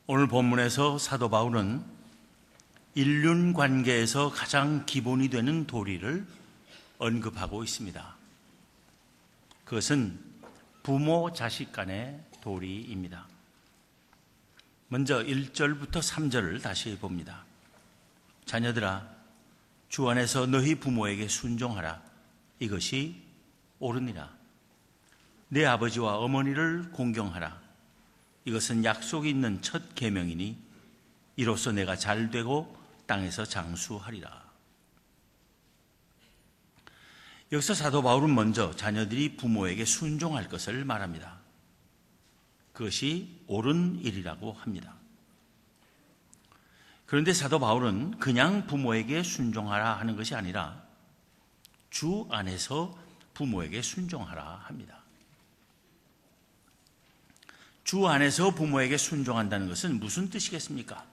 오늘 본문에서 사도 바울은 인륜 관계에서 가장 기본이 되는 도리를 언급하고 있습니다. 그것은 부모 자식 간의 도리입니다. 먼저 1절부터 3절을 다시 봅니다. 자녀들아, 주 안에서 너희 부모에게 순종하라. 이것이 옳으니라. 내 아버지와 어머니를 공경하라. 이것은 약속이 있는 첫 계명이니 이로써 내가 잘되고 땅에서 장수하리라. 여기서 사도 바울은 먼저 자녀들이 부모에게 순종할 것을 말합니다. 그것이 옳은 일이라고 합니다. 그런데 사도 바울은 그냥 부모에게 순종하라 하는 것이 아니라 주 안에서 부모에게 순종하라 합니다. 주 안에서 부모에게 순종한다는 것은 무슨 뜻이겠습니까?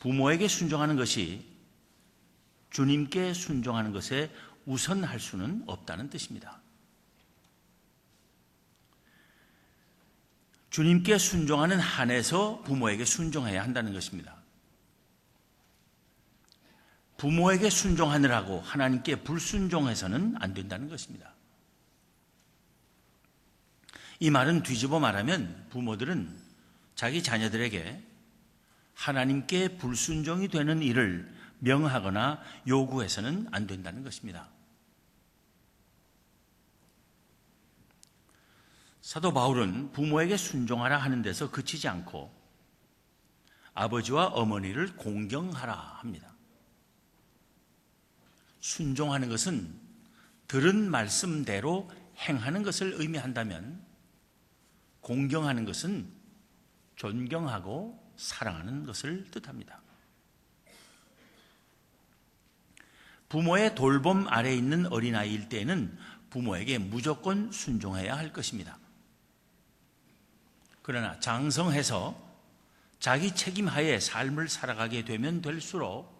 부모에게 순종하는 것이 주님께 순종하는 것에 우선할 수는 없다는 뜻입니다. 주님께 순종하는 한에서 부모에게 순종해야 한다는 것입니다. 부모에게 순종하느라고 하나님께 불순종해서는 안 된다는 것입니다. 이 말은 뒤집어 말하면 부모들은 자기 자녀들에게 하나님께 불순종이 되는 일을 명하거나 요구해서는 안 된다는 것입니다. 사도 바울은 부모에게 순종하라 하는 데서 그치지 않고 아버지와 어머니를 공경하라 합니다. 순종하는 것은 들은 말씀대로 행하는 것을 의미한다면 공경하는 것은 존경하고 사랑하는 것을 뜻합니다. 부모의 돌봄 아래에 있는 어린아이일 때에는 부모에게 무조건 순종해야 할 것입니다. 그러나 장성해서 자기 책임하에 삶을 살아가게 되면 될수록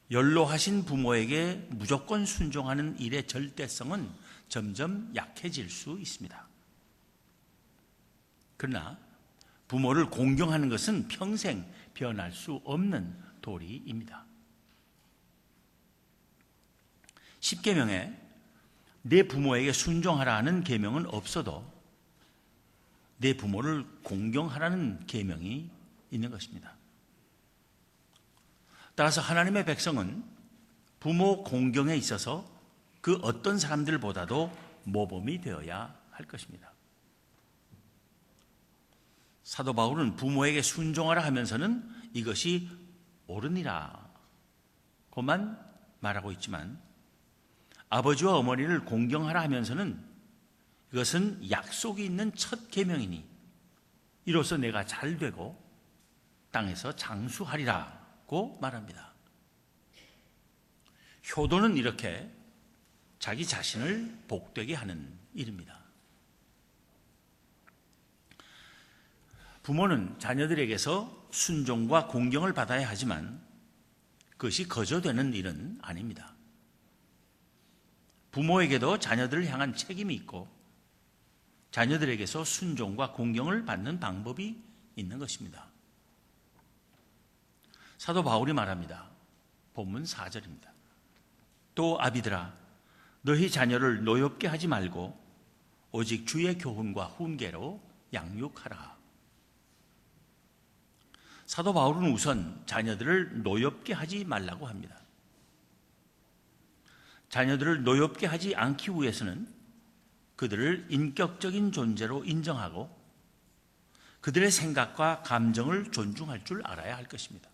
연로하신 부모에게 무조건 순종하는 일의 절대성은 점점 약해질 수 있습니다. 그러나 부모를 공경하는 것은 평생 변할 수 없는 도리입니다. 10계명에 내 부모에게 순종하라 하는 계명은 없어도 내 부모를 공경하라는 계명이 있는 것입니다. 따라서 하나님의 백성은 부모 공경에 있어서 그 어떤 사람들보다도 모범이 되어야 할 것입니다. 사도 바울은 부모에게 순종하라 하면서는 이것이 옳으니라 고만 말하고 있지만 아버지와 어머니를 공경하라 하면서는 이것은 약속이 있는 첫 계명이니 이로써 내가 잘되고 땅에서 장수하리라고 말합니다. 효도는 이렇게 자기 자신을 복되게 하는 일입니다. 부모는 자녀들에게서 순종과 공경을 받아야 하지만 그것이 거저되는 일은 아닙니다. 부모에게도 자녀들을 향한 책임이 있고 자녀들에게서 순종과 공경을 받는 방법이 있는 것입니다. 사도 바울이 말합니다. 본문 4절입니다. 또 아비들아, 너희 자녀를 노엽게 하지 말고 오직 주의 교훈과 훈계로 양육하라. 사도 바울은 우선 자녀들을 노엽게 하지 말라고 합니다. 자녀들을 노엽게 하지 않기 위해서는 그들을 인격적인 존재로 인정하고 그들의 생각과 감정을 존중할 줄 알아야 할 것입니다.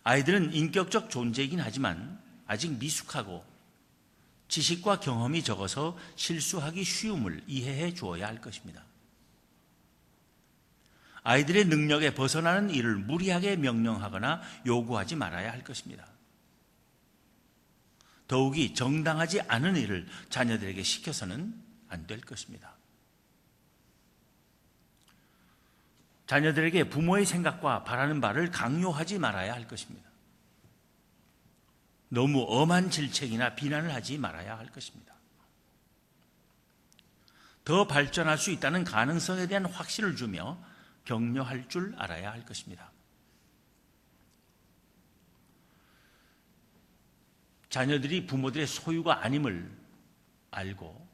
아이들은 인격적 존재이긴 하지만 아직 미숙하고 지식과 경험이 적어서 실수하기 쉬움을 이해해 주어야 할 것입니다. 아이들의 능력에 벗어나는 일을 무리하게 명령하거나 요구하지 말아야 할 것입니다. 더욱이 정당하지 않은 일을 자녀들에게 시켜서는 안 될 것입니다. 자녀들에게 부모의 생각과 바라는 바를 강요하지 말아야 할 것입니다. 너무 엄한 질책이나 비난을 하지 말아야 할 것입니다. 더 발전할 수 있다는 가능성에 대한 확신을 주며 격려할 줄 알아야 할 것입니다. 자녀들이 부모들의 소유가 아님을 알고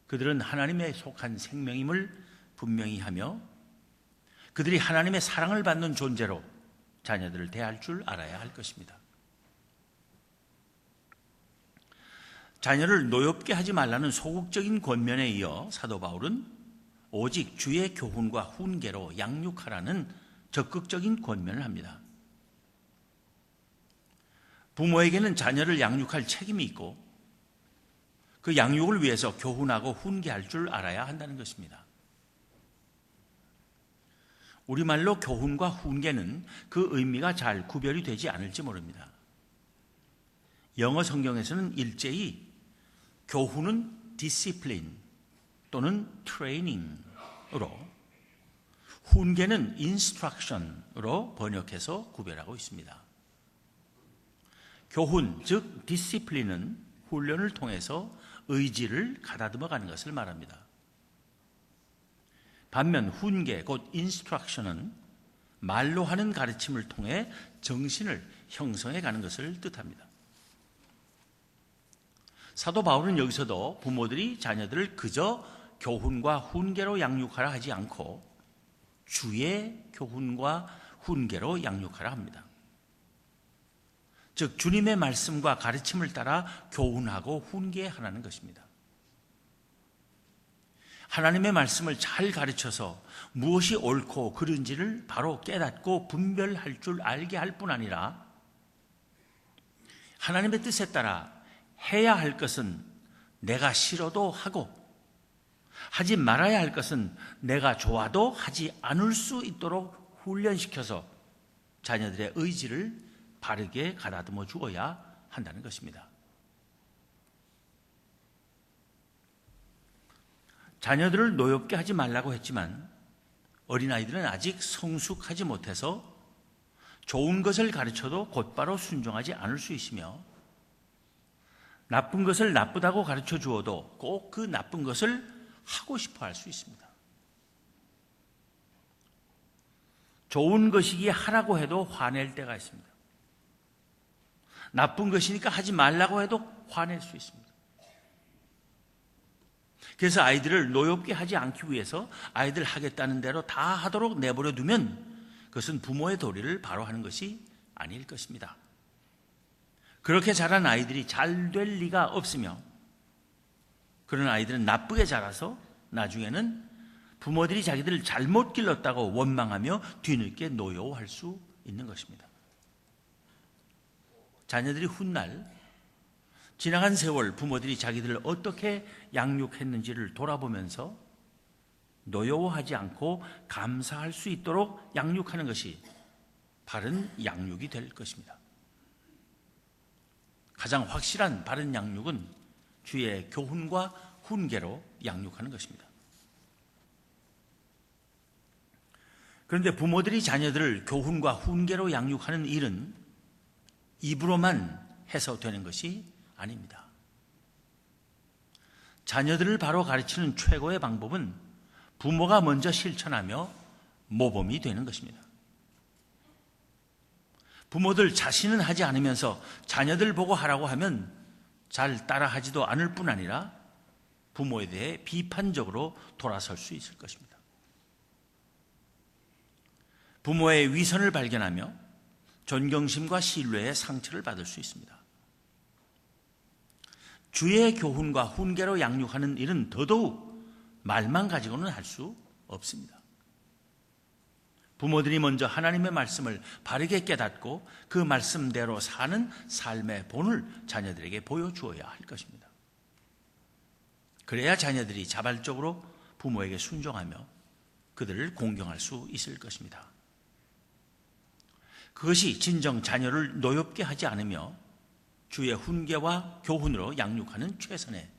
그들은 하나님에 속한 생명임을 분명히 하며 그들이 하나님의 사랑을 받는 존재로 자녀들을 대할 줄 알아야 할 것입니다. 자녀를 노엽게 하지 말라는 소극적인 권면에 이어 사도 바울은 오직 주의 교훈과 훈계로 양육하라는 적극적인 권면을 합니다. 부모에게는 자녀를 양육할 책임이 있고 그 양육을 위해서 교훈하고 훈계할 줄 알아야 한다는 것입니다. 우리말로 교훈과 훈계는 그 의미가 잘 구별이 되지 않을지 모릅니다. 영어 성경에서는 일제히 교훈은 discipline 또는 training으로 훈계는 instruction으로 번역해서 구별하고 있습니다. 교훈, 즉 디시플린은 훈련을 통해서 의지를 가다듬어 가는 것을 말합니다. 반면 훈계, 곧 인스트럭션은 말로 하는 가르침을 통해 정신을 형성해 가는 것을 뜻합니다. 사도 바울은 여기서도 부모들이 자녀들을 그저 교훈과 훈계로 양육하라 하지 않고 주의 교훈과 훈계로 양육하라 합니다. 즉 주님의 말씀과 가르침을 따라 교훈하고 훈계하라는 것입니다. 하나님의 말씀을 잘 가르쳐서 무엇이 옳고 그른지를 바로 깨닫고 분별할 줄 알게 할 뿐 아니라 하나님의 뜻에 따라 해야 할 것은 내가 싫어도 하고 하지 말아야 할 것은 내가 좋아도 하지 않을 수 있도록 훈련시켜서 자녀들의 의지를 바르게 가다듬어 주어야 한다는 것입니다. 자녀들을 노엽게 하지 말라고 했지만 어린아이들은 아직 성숙하지 못해서 좋은 것을 가르쳐도 곧바로 순종하지 않을 수 있으며 나쁜 것을 나쁘다고 가르쳐 주어도 꼭 그 나쁜 것을 하고 싶어 할 수 있습니다. 좋은 것이기에 하라고 해도 화낼 때가 있습니다. 나쁜 것이니까 하지 말라고 해도 화낼 수 있습니다. 그래서 아이들을 노엽게 하지 않기 위해서 아이들 하겠다는 대로 다 하도록 내버려 두면 그것은 부모의 도리를 바로 하는 것이 아닐 것입니다. 그렇게 자란 아이들이 잘 될 리가 없으며 그런 아이들은 나쁘게 자라서 나중에는 부모들이 자기들을 잘못 길렀다고 원망하며 뒤늦게 노여워할 수 있는 것입니다. 자녀들이 훗날 지나간 세월 부모들이 자기들을 어떻게 양육했는지를 돌아보면서 노여워하지 않고 감사할 수 있도록 양육하는 것이 바른 양육이 될 것입니다. 가장 확실한 바른 양육은 주의 교훈과 훈계로 양육하는 것입니다. 그런데 부모들이 자녀들을 교훈과 훈계로 양육하는 일은 입으로만 해서 되는 것이 아닙니다. 자녀들을 바로 가르치는 최고의 방법은 부모가 먼저 실천하며 모범이 되는 것입니다. 부모들 자신은 하지 않으면서 자녀들 보고 하라고 하면 잘 따라하지도 않을 뿐 아니라 부모에 대해 비판적으로 돌아설 수 있을 것입니다. 부모의 위선을 발견하며 존경심과 신뢰의 상처를 받을 수 있습니다. 주의 교훈과 훈계로 양육하는 일은 더더욱 말만 가지고는 할 수 없습니다. 부모들이 먼저 하나님의 말씀을 바르게 깨닫고 그 말씀대로 사는 삶의 본을 자녀들에게 보여주어야 할 것입니다. 그래야 자녀들이 자발적으로 부모에게 순종하며 그들을 공경할 수 있을 것입니다. 그것이 진정 자녀를 노엽게 하지 않으며 주의 훈계와 교훈으로 양육하는 최선의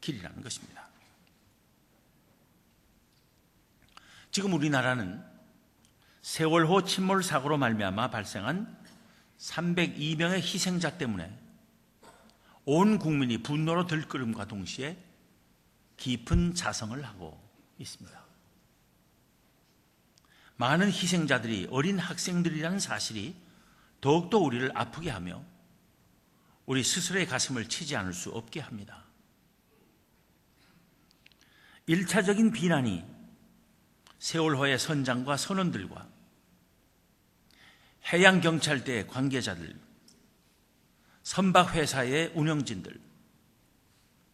길이라는 것입니다. 지금 우리나라는 세월호 침몰 사고로 말미암아 발생한 302명의 희생자 때문에 온 국민이 분노로 들끓음과 동시에 깊은 자성을 하고 있습니다. 많은 희생자들이 어린 학생들이라는 사실이 더욱더 우리를 아프게 하며 우리 스스로의 가슴을 치지 않을 수 없게 합니다. 1차적인 비난이 세월호의 선장과 선원들과 해양경찰대 관계자들, 선박회사의 운영진들,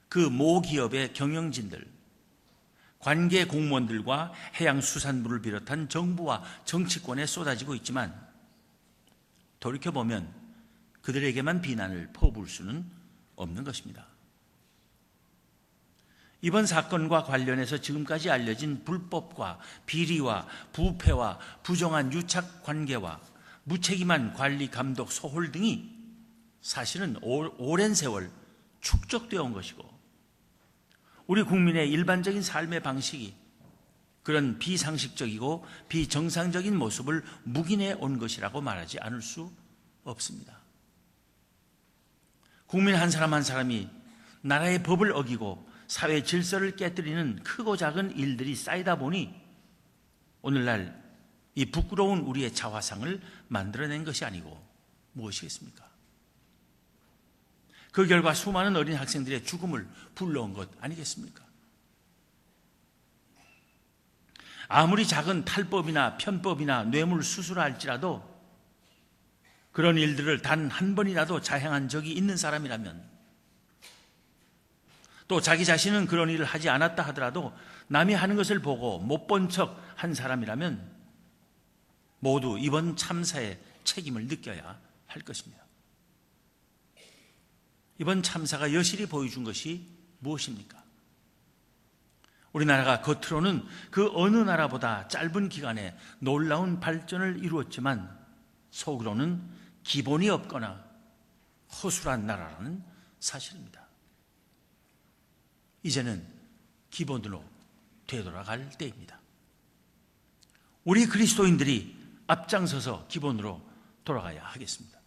그 모 기업의 경영진들, 관계 공무원들과 해양수산부를 비롯한 정부와 정치권에 쏟아지고 있지만 돌이켜보면 그들에게만 비난을 퍼부을 수는 없는 것입니다. 이번 사건과 관련해서 지금까지 알려진 불법과 비리와 부패와 부정한 유착 관계와 무책임한 관리 감독 소홀 등이 사실은 오랜 세월 축적되어 온 것이고 우리 국민의 일반적인 삶의 방식이 그런 비상식적이고 비정상적인 모습을 묵인해 온 것이라고 말하지 않을 수 없습니다. 국민 한 사람 한 사람이 나라의 법을 어기고 사회 질서를 깨뜨리는 크고 작은 일들이 쌓이다 보니 오늘날 이 부끄러운 우리의 자화상을 만들어낸 것이 아니고 무엇이겠습니까? 그 결과 수많은 어린 학생들의 죽음을 불러온 것 아니겠습니까? 아무리 작은 탈법이나 편법이나 뇌물 수수라 할지라도 그런 일들을 단 한 번이라도 자행한 적이 있는 사람이라면 또 자기 자신은 그런 일을 하지 않았다 하더라도 남이 하는 것을 보고 못 본 척 한 사람이라면 모두 이번 참사의 책임을 느껴야 할 것입니다. 이번 참사가 여실히 보여준 것이 무엇입니까? 우리나라가 겉으로는 그 어느 나라보다 짧은 기간에 놀라운 발전을 이루었지만 속으로는 기본이 없거나 허술한 나라라는 사실입니다. 이제는 기본으로 되돌아갈 때입니다. 우리 그리스도인들이 앞장서서 기본으로 돌아가야 하겠습니다.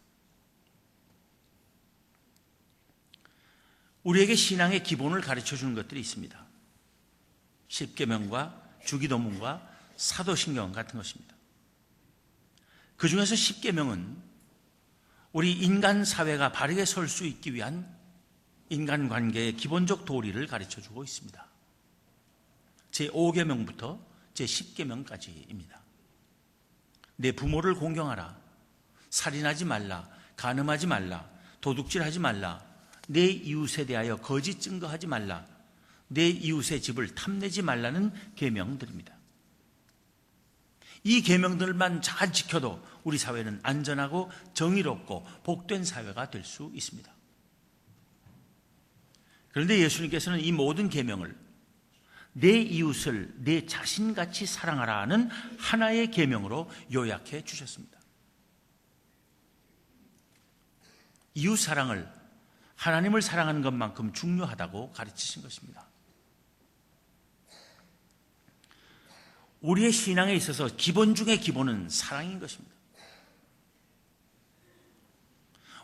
우리에게 신앙의 기본을 가르쳐 주는 것들이 있습니다. 십계명과 주기도문과 사도신경 같은 것입니다. 그 중에서 십계명은 우리 인간 사회가 바르게 설 수 있기 위한 인간관계의 기본적 도리를 가르쳐 주고 있습니다. 제5계명부터 제10계명까지입니다. 내 부모를 공경하라, 살인하지 말라, 간음하지 말라, 도둑질하지 말라, 내 이웃에 대하여 거짓 증거하지 말라, 내 이웃의 집을 탐내지 말라는 계명들입니다. 이 계명들만 잘 지켜도 우리 사회는 안전하고 정의롭고 복된 사회가 될 수 있습니다. 그런데 예수님께서는 이 모든 계명을 내 이웃을 내 자신같이 사랑하라는 하나의 계명으로 요약해 주셨습니다. 이웃 사랑을 하나님을 사랑하는 것만큼 중요하다고 가르치신 것입니다. 우리의 신앙에 있어서 기본 중의 기본은 사랑인 것입니다.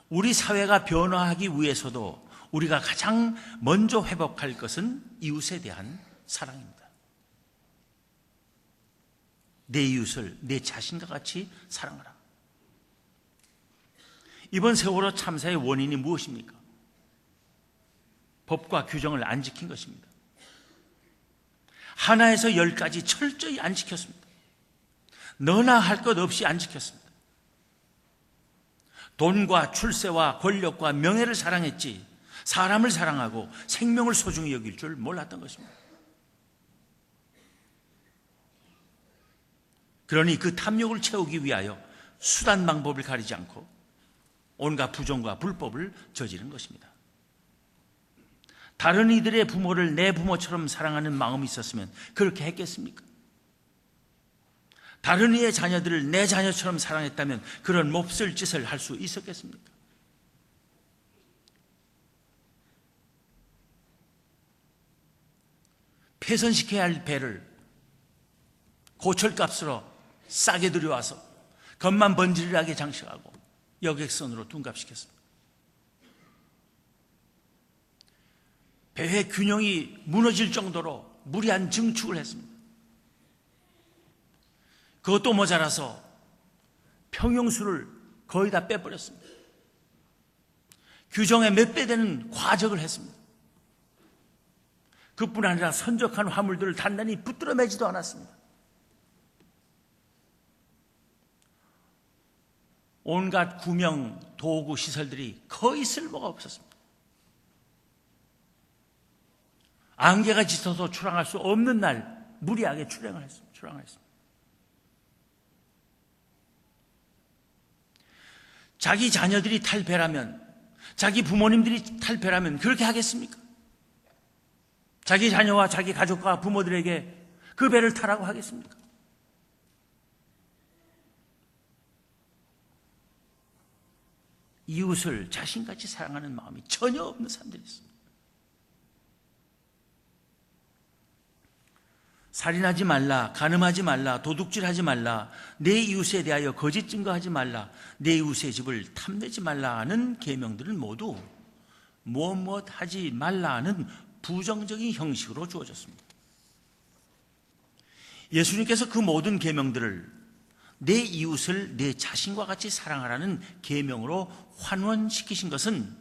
우리 사회가 변화하기 위해서도 우리가 가장 먼저 회복할 것은 이웃에 대한 사랑입니다. 내 이웃을 내 자신과 같이 사랑하라. 이번 세월호 참사의 원인이 무엇입니까? 법과 규정을 안 지킨 것입니다. 하나에서 10까지 철저히 안 지켰습니다. 너나 할 것 없이 안 지켰습니다. 돈과 출세와 권력과 명예를 사랑했지 사람을 사랑하고 생명을 소중히 여길 줄 몰랐던 것입니다. 그러니 그 탐욕을 채우기 위하여 수단 방법을 가리지 않고 온갖 부정과 불법을 저지른 것입니다. 다른 이들의 부모를 내 부모처럼 사랑하는 마음이 있었으면 그렇게 했겠습니까? 다른 이의 자녀들을 내 자녀처럼 사랑했다면 그런 몹쓸 짓을 할 수 있었겠습니까? 폐선시켜야 할 배를 고철값으로 싸게 들여와서 겉만 번지르르하게 장식하고 여객선으로 둔갑시켰습니다. 배회 균형이 무너질 정도로 무리한 증축을 했습니다. 그것도 모자라서 평형수를 거의 다 빼버렸습니다. 규정의 몇 배 되는 과적을 했습니다. 그뿐 아니라 선적한 화물들을 단단히 붙들어 매지도 않았습니다. 온갖 구명, 도구, 시설들이 거의 쓸모가 없었습니다. 안개가 짙어서 출항할 수 없는 날 무리하게 출항을 했습니다. 자기 자녀들이 탈 배라면, 자기 부모님들이 탈 배라면 그렇게 하겠습니까? 자기 자녀와 자기 가족과 부모들에게 그 배를 타라고 하겠습니까? 이웃을 자신같이 사랑하는 마음이 전혀 없는 사람들이 있습니다. 살인하지 말라, 간음하지 말라, 도둑질하지 말라, 내 이웃에 대하여 거짓 증거하지 말라, 내 이웃의 집을 탐내지 말라 하는 계명들은 모두 무엇 하지 말라 하는 부정적인 형식으로 주어졌습니다. 예수님께서 그 모든 계명들을 내 이웃을 내 자신과 같이 사랑하라는 계명으로 환원시키신 것은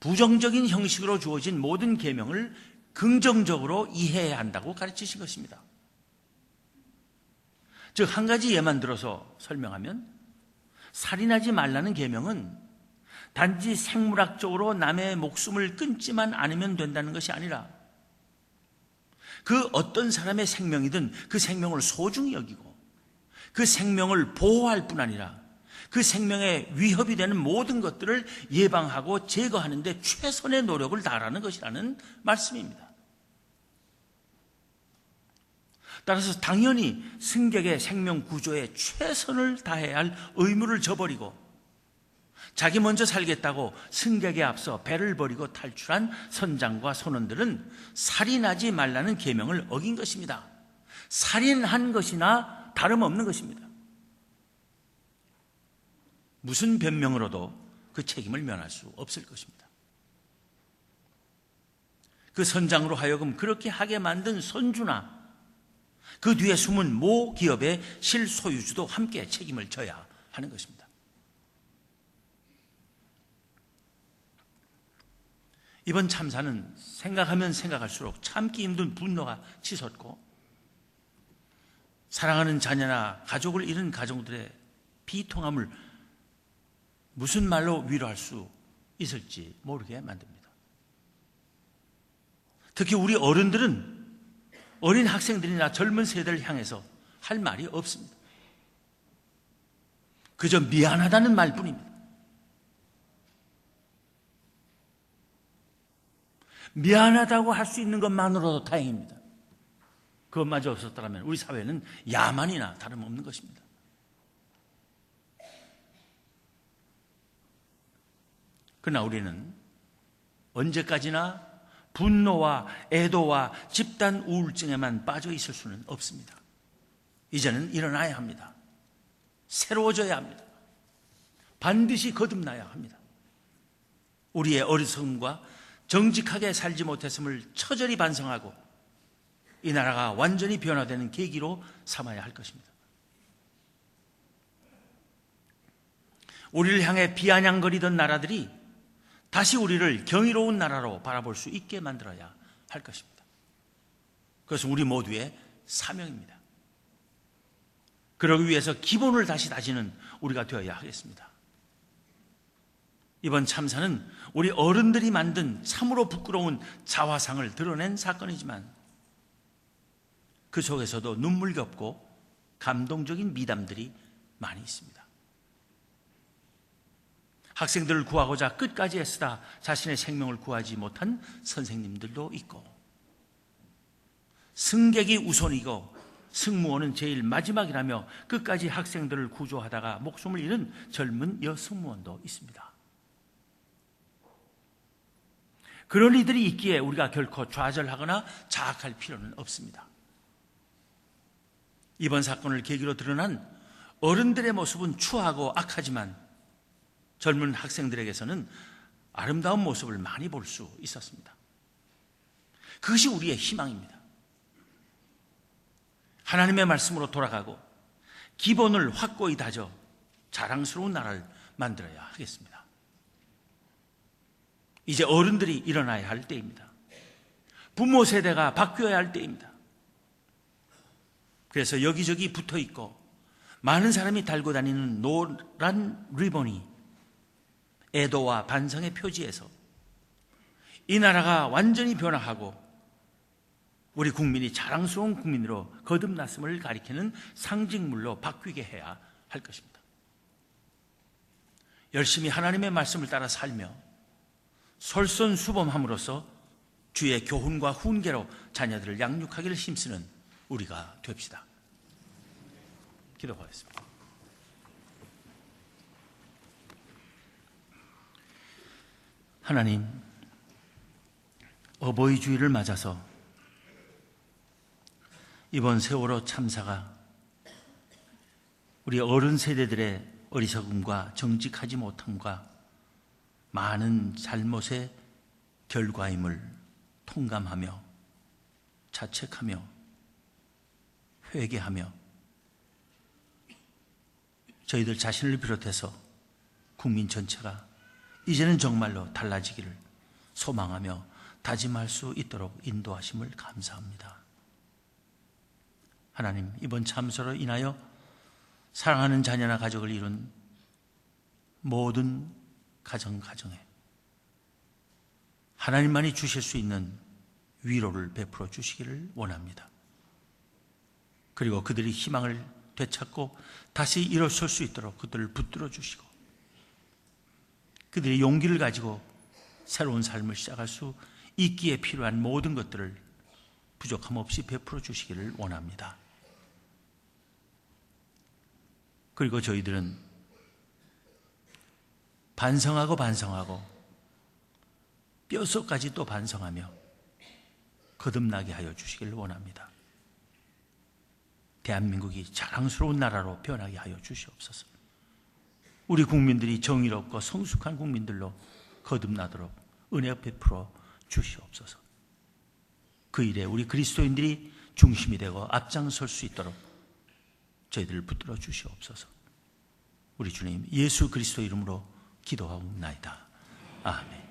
부정적인 형식으로 주어진 모든 계명을 긍정적으로 이해해야 한다고 가르치신 것입니다. 즉, 한 가지 예만 들어서 설명하면, 살인하지 말라는 계명은 단지 생물학적으로 남의 목숨을 끊지만 않으면 된다는 것이 아니라 그 어떤 사람의 생명이든 그 생명을 소중히 여기고 그 생명을 보호할 뿐 아니라 그 생명에 위협이 되는 모든 것들을 예방하고 제거하는 데 최선의 노력을 다하라는 것이라는 말씀입니다. 따라서 당연히 승객의 생명 구조에 최선을 다해야 할 의무를 저버리고 자기 먼저 살겠다고 승객에 앞서 배를 버리고 탈출한 선장과 선원들은 살인하지 말라는 계명을 어긴 것입니다. 살인한 것이나 다름없는 것입니다. 무슨 변명으로도 그 책임을 면할 수 없을 것입니다. 그 선장으로 하여금 그렇게 하게 만든 선주나 그 뒤에 숨은 모 기업의 실소유주도 함께 책임을 져야 하는 것입니다. 이번 참사는 생각하면 생각할수록 참기 힘든 분노가 치솟고 사랑하는 자녀나 가족을 잃은 가정들의 비통함을 무슨 말로 위로할 수 있을지 모르게 만듭니다. 특히 우리 어른들은 어린 학생들이나 젊은 세대를 향해서 할 말이 없습니다. 그저 미안하다는 말뿐입니다. 미안하다고 할 수 있는 것만으로도 다행입니다. 그것마저 없었다면 우리 사회는 야만이나 다름없는 것입니다. 그러나 우리는 언제까지나 분노와 애도와 집단 우울증에만 빠져 있을 수는 없습니다. 이제는 일어나야 합니다. 새로워져야 합니다. 반드시 거듭나야 합니다. 우리의 어리석음과 정직하게 살지 못했음을 처절히 반성하고 이 나라가 완전히 변화되는 계기로 삼아야 할 것입니다. 우리를 향해 비아냥거리던 나라들이 다시 우리를 경이로운 나라로 바라볼 수 있게 만들어야 할 것입니다. 그것은 우리 모두의 사명입니다. 그러기 위해서 기본을 다시 다지는 우리가 되어야 하겠습니다. 이번 참사는 우리 어른들이 만든 참으로 부끄러운 자화상을 드러낸 사건이지만 그 속에서도 눈물겹고 감동적인 미담들이 많이 있습니다. 학생들을 구하고자 끝까지 애쓰다 자신의 생명을 구하지 못한 선생님들도 있고, 승객이 우선이고 승무원은 제일 마지막이라며 끝까지 학생들을 구조하다가 목숨을 잃은 젊은 여승무원도 있습니다. 그런 이들이 있기에 우리가 결코 좌절하거나 자학할 필요는 없습니다. 이번 사건을 계기로 드러난 어른들의 모습은 추하고 악하지만 젊은 학생들에게서는 아름다운 모습을 많이 볼 수 있었습니다. 그것이 우리의 희망입니다. 하나님의 말씀으로 돌아가고 기본을 확고히 다져 자랑스러운 나라를 만들어야 하겠습니다. 이제 어른들이 일어나야 할 때입니다. 부모 세대가 바뀌어야 할 때입니다. 그래서 여기저기 붙어 있고 많은 사람이 달고 다니는 노란 리본이 애도와 반성의 표지에서 이 나라가 완전히 변화하고 우리 국민이 자랑스러운 국민으로 거듭났음을 가리키는 상징물로 바뀌게 해야 할 것입니다. 열심히 하나님의 말씀을 따라 살며 솔선수범함으로써 주의 교훈과 훈계로 자녀들을 양육하기를 힘쓰는 우리가 됩시다. 기도하겠습니다. 하나님, 어버이 주일을 맞아서 이번 세월호 참사가 우리 어른 세대들의 어리석음과 정직하지 못함과 많은 잘못의 결과임을 통감하며 자책하며 회개하며 저희들 자신을 비롯해서 국민 전체가 이제는 정말로 달라지기를 소망하며 다짐할 수 있도록 인도하심을 감사합니다. 하나님, 이번 참사로 인하여 사랑하는 자녀나 가족을 이룬 모든 가정에 하나님만이 주실 수 있는 위로를 베풀어 주시기를 원합니다. 그리고 그들이 희망을 되찾고 다시 일어설 수 있도록 그들을 붙들어 주시고 그들이 용기를 가지고 새로운 삶을 시작할 수 있기에 필요한 모든 것들을 부족함 없이 베풀어 주시기를 원합니다. 그리고 저희들은 반성하고 뼛속까지 또 반성하며 거듭나게 하여 주시기를 원합니다. 대한민국이 자랑스러운 나라로 변하게 하여 주시옵소서. 우리 국민들이 정의롭고 성숙한 국민들로 거듭나도록 은혜 베풀어 주시옵소서. 그 일에 우리 그리스도인들이 중심이 되고 앞장설 수 있도록 저희들을 붙들어 주시옵소서. 우리 주님 예수 그리스도 이름으로 기도하옵나이다. 아멘.